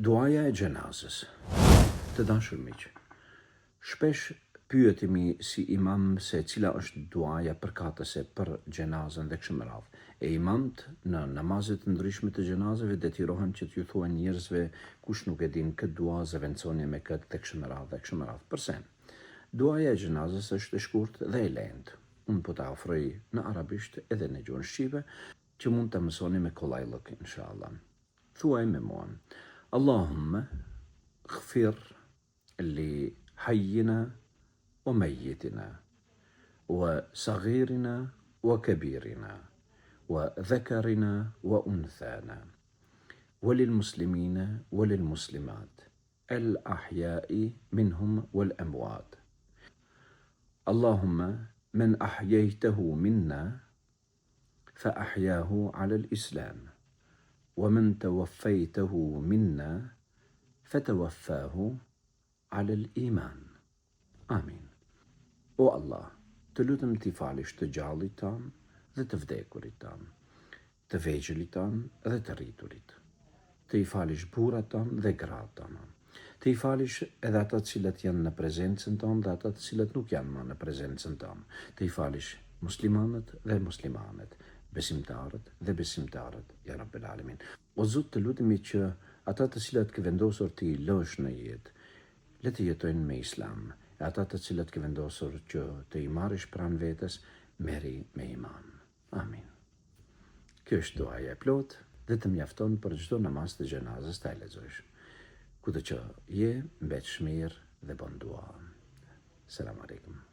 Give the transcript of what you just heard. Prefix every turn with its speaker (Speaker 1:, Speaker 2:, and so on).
Speaker 1: Duaja e gjenazës. Të dashur miq, shpesh pyetemi si imam se cila është duaja përkatëse për gjenazën dhe kështu me radhë. E imamt në namazet të ndryshme të gjenazëve detyrohen që t'ju thuajnë njerëzve kush nuk e din këtë dua zëvendësoni me këtë dhe kështu me radhë. Përse? Duaja e gjenazës është e shkurtë dhe e lehtë. Unë po ta ofroj në arabisht edhe në gjuhën shqipe që mund ta mësoni me kollajllëk inshallah. Thuaj me mua: Allahumma اغفر لحينا وميتنا وصغيرنا وكبيرنا وذكرنا وأنثانا وللمسلمين وللمسلمات الأحياء منهم والأموات اللهم من أحييته منا فأحياه على الإسلام ومن توفيته منا فتوفاه على الإيمان. Amin. O Allah, të lutem t'i falësh të gjallit tan dhe të vdekurit tan, të vegjëlit tan dhe të rriturit, të i falësh burrat tan dhe gratë tan, të i falësh edhe ata të cilët janë në prezencën tonë dhe ata të cilët nuk janë më në prezencën tonë, të i falësh muslimanët dhe muslimanet, besimtarët dhe besimtarët, ja Rabbel Alamin. O Zot, të lutemi që ata të cilët ke vendosur ti lësh në jetë, le të jetojnë me islam, e ata të cilët ke vendosur që të i marrësh pranë vetes, merri me iman. Amin. Kjo është duaja e plot dhe të mjafton për çdo namaz të gjenazës ta lexosh. Kudo që je, mbetesh mirë dhe bën dua. Selam aleikum.